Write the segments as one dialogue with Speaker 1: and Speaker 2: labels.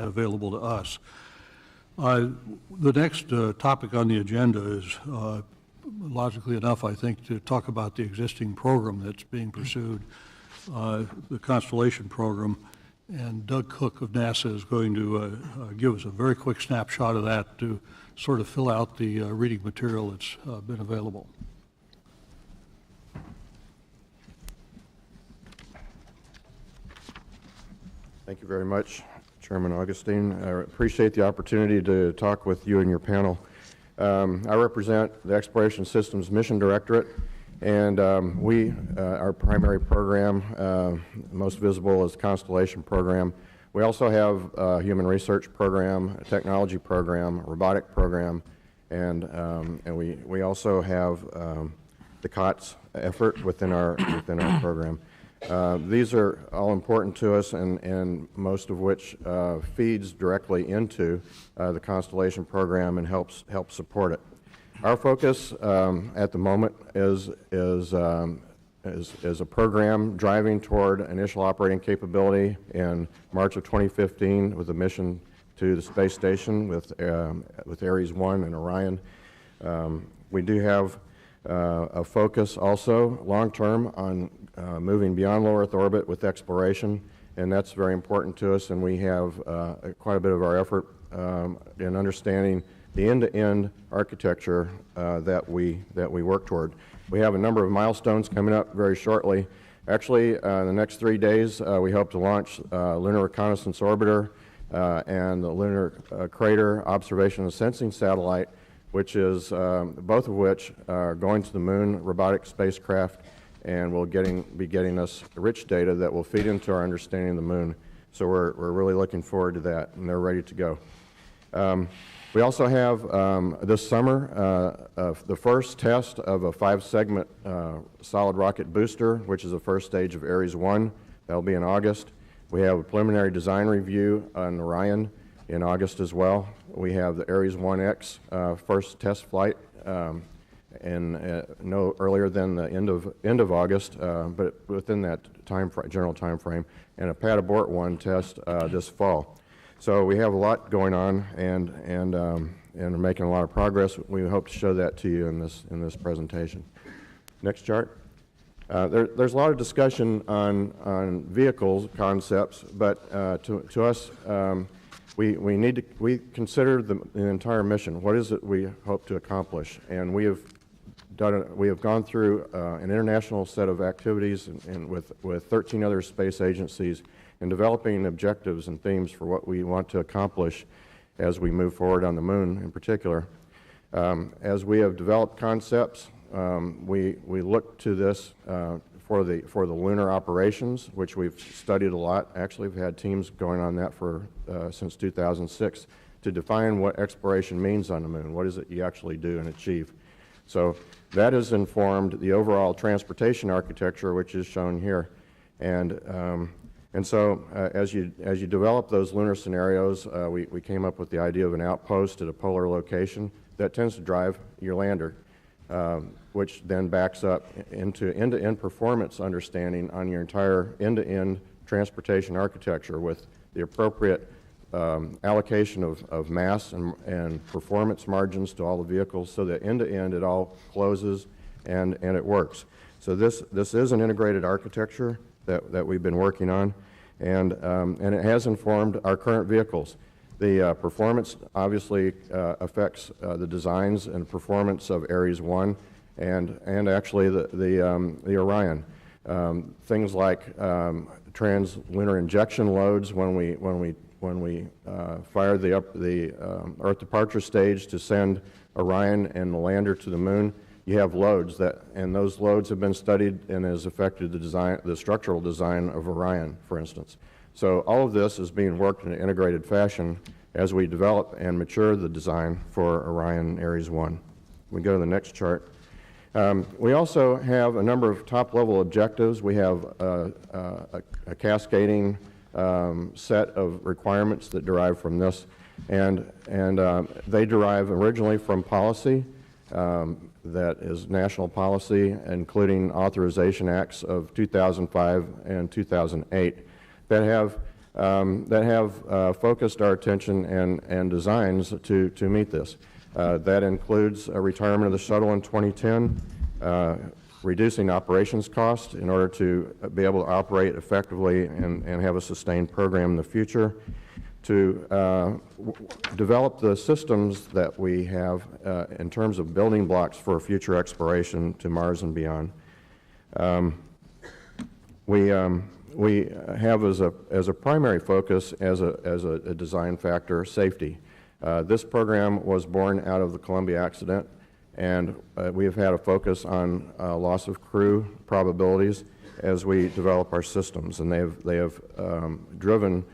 Speaker 1: available to us. The next topic on the agenda is, logically enough, I think, to talk about the existing program that's being pursued, the Constellation program. And Doug Cook of NASA is going to give us a very quick snapshot of that to sort of fill out the reading material that's been available.
Speaker 2: Thank you very much, Chairman Augustine. I appreciate the opportunity to talk with you and your panel. I represent the Exploration Systems Mission Directorate, and our primary program, most visible is the Constellation program. We also have a human research program, a technology program, a robotic program, and we also have the COTS effort within our program. These are all important to us, and most of which feeds directly into the Constellation program and helps support it. Our focus at the moment is a program driving toward initial operating capability in March of 2015 with a mission to the space station with Ares 1 and Orion. We do have a focus also long-term on moving beyond low Earth orbit with exploration, and that's very important to us, and we have quite a bit of our effort in understanding the end-to-end architecture that we work toward. We have a number of milestones coming up very shortly. Actually, in the next 3 days, we hope to launch Lunar Reconnaissance Orbiter and the Lunar Crater Observation and Sensing Satellite, which is both of which are going to the moon robotic spacecraft and will be getting us rich data that will feed into our understanding of the moon. So we're really looking forward to that, and they're ready to go. We also have this summer the first test of a 5-segment solid rocket booster, which is the first stage of Ares 1. That'll be in August. We have a preliminary design review on Orion in August as well. We have the Ares 1X first test flight no earlier than the end of August, but within that general time frame, and a pad abort 1 test this fall. So we have a lot going on, and we're making a lot of progress. We hope to show that to you in this presentation. Next chart. There's a lot of discussion on vehicles concepts, but to us, we consider the entire mission. What is it we hope to accomplish? And we have gone through an international set of activities with 13 other space agencies in developing objectives and themes for what we want to accomplish as we move forward on the moon in particular. As we have developed concepts, we look to this for the lunar operations, which we've studied a lot. Actually, we've had teams going on that since 2006 to define what exploration means on the moon. What is it you actually do and achieve? So that has informed the overall transportation architecture, which is shown here. And so as you develop those lunar scenarios, we came up with the idea of an outpost at a polar location that tends to drive your lander, which then backs up into end-to-end performance understanding on your entire end-to-end transportation architecture with the appropriate allocation of mass and performance margins to all the vehicles, so that end-to-end it all closes and it works. So this is an integrated architecture that we've been working on, and it has informed our current vehicles. The performance obviously affects the designs and performance of Ares 1 and actually the Orion. Things like trans-lunar injection loads when we fire the Earth departure stage to send Orion and the lander to the moon. You have loads and those loads have been studied and has affected the structural design of Orion, for instance. So all of this is being worked in an integrated fashion as we develop and mature the design for Orion Ares 1. We go to the next chart. We also have a number of top-level objectives. We have a cascading set of requirements that derive from this, and they derive originally from policy. That is national policy, including authorization acts of 2005 and 2008 that have that have focused our attention and designs to meet this. That includes a retirement of the shuttle in 2010, reducing operations costs in order to be able to operate effectively and have a sustained program in the future, to develop the systems that we have in terms of building blocks for future exploration to Mars and beyond. We have as a primary focus, as a design factor, safety. This program was born out of the Columbia accident, and we have had a focus on loss of crew probabilities as we develop our systems, and they have driven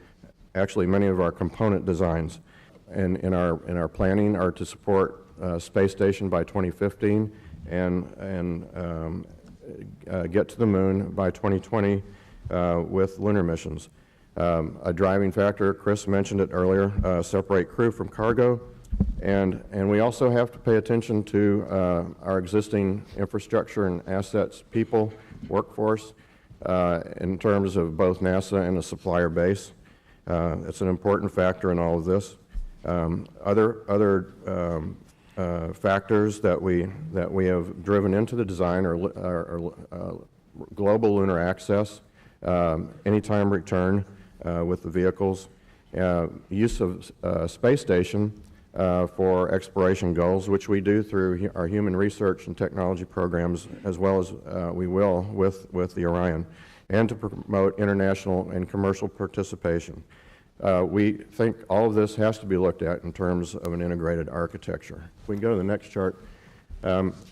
Speaker 2: actually many of our component designs. And in our planning are to support space station by 2015 and get to the moon by 2020 with lunar missions. A driving factor, Chris mentioned it earlier, separate crew from cargo, and we also have to pay attention to our existing infrastructure and assets, people, workforce, in terms of both NASA and the supplier base. It's an important factor in all of this. Other factors that we have driven into the design are global lunar access, anytime return with the vehicles, use of space station for exploration goals, which we do through our human research and technology programs, as well as we will with the Orion, and to promote international and commercial participation. We think all of this has to be looked at in terms of an integrated architecture. If we can go to the next chart.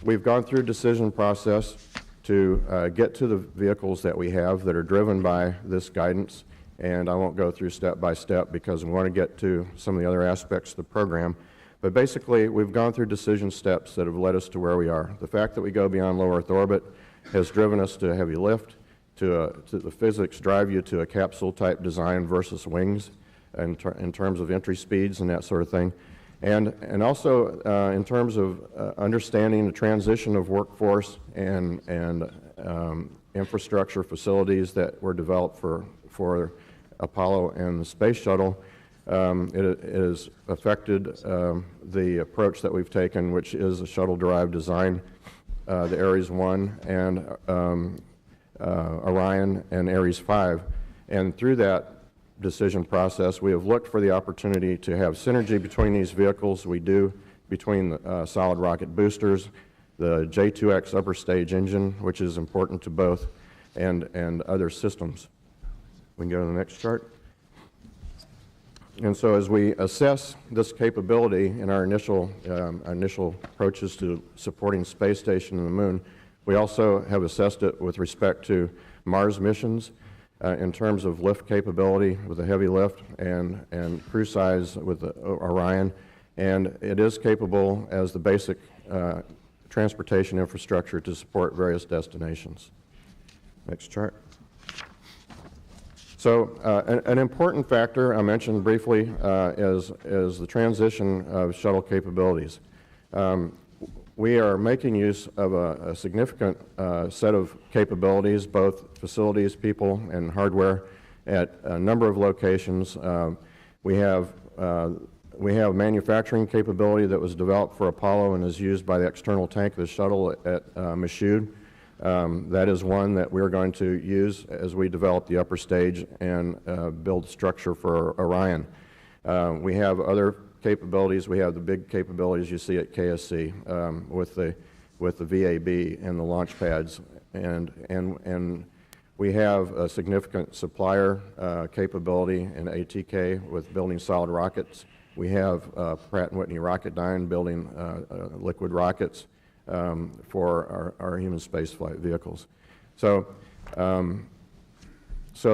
Speaker 2: We've gone through a decision process to get to the vehicles that we have that are driven by this guidance, and I won't go through step by step because we want to get to some of the other aspects of the program. But basically, we've gone through decision steps that have led us to where we are. The fact that we go beyond low Earth orbit has driven us to heavy lift, to the physics drive you to a capsule type design versus wings in terms of entry speeds and that sort of thing. And also in terms of understanding the transition of workforce and infrastructure facilities that were developed for Apollo and the space shuttle, it has affected the approach that we've taken, which is a shuttle-derived design, the Ares 1 and Orion and Ares 5. And through that decision process, we have looked for the opportunity to have synergy between these vehicles. We do between the solid rocket boosters, the J2X upper stage engine, which is important to both, and other systems. We can go to the next chart. And so as we assess this capability in our initial approaches to supporting space station and the moon, we also have assessed it with respect to Mars missions in terms of lift capability with a heavy lift and crew size with the Orion. And it is capable as the basic transportation infrastructure to support various destinations. Next chart. So an important factor I mentioned briefly is the transition of shuttle capabilities. We are making use of a significant set of capabilities, both facilities, people, and hardware at a number of locations. We have manufacturing capability that was developed for Apollo and is used by the external tank of the shuttle at Michoud. That is one that we're going to use as we develop the upper stage and build structure for Orion. We have other capabilities. We have the big capabilities you see at KSC with the VAB and the launch pads, and we have a significant supplier capability in ATK with building solid rockets. We have Pratt & Whitney Rocketdyne building liquid rockets for our human spaceflight vehicles. So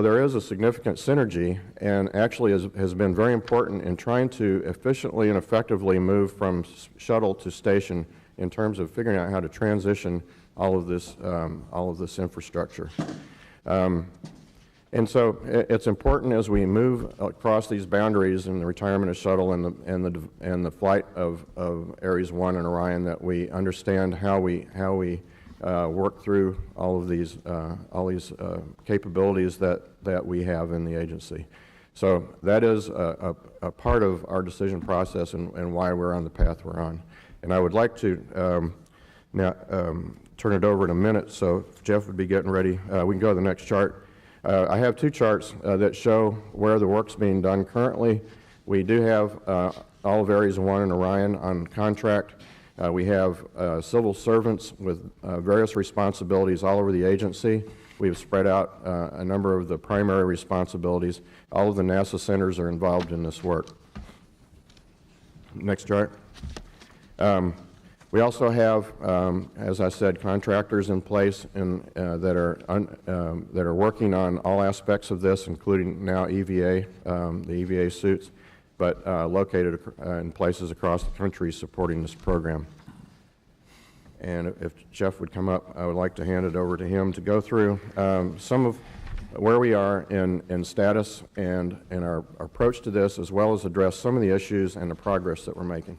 Speaker 2: there is a significant synergy, and actually has been very important in trying to efficiently and effectively move from shuttle to station in terms of figuring out how to transition all of this infrastructure. And so it's important as we move across these boundaries in the retirement of shuttle and the flight of Ares 1 and Orion that we understand how we work through all these capabilities that we have in the agency. So that is a part of our decision process and why we're on the path we're on. And I would like to now turn it over in a minute, so if Jeff would be getting ready, we can go to the next chart. I have two charts that show where the work's being done currently. We do have all of Areas 1 and Orion on contract. We have civil servants with various responsibilities all over the agency. We've spread out a number of the primary responsibilities. All of the NASA centers are involved in this work. Next chart. We also have, as I said, contractors in place that are working on all aspects of this, including now EVA, the EVA suits, but located in places across the country supporting this program. And if Jeff would come up, I would like to hand it over to him to go through some of where we are in status and our approach to this, as well as address some of the issues and the progress that we're making.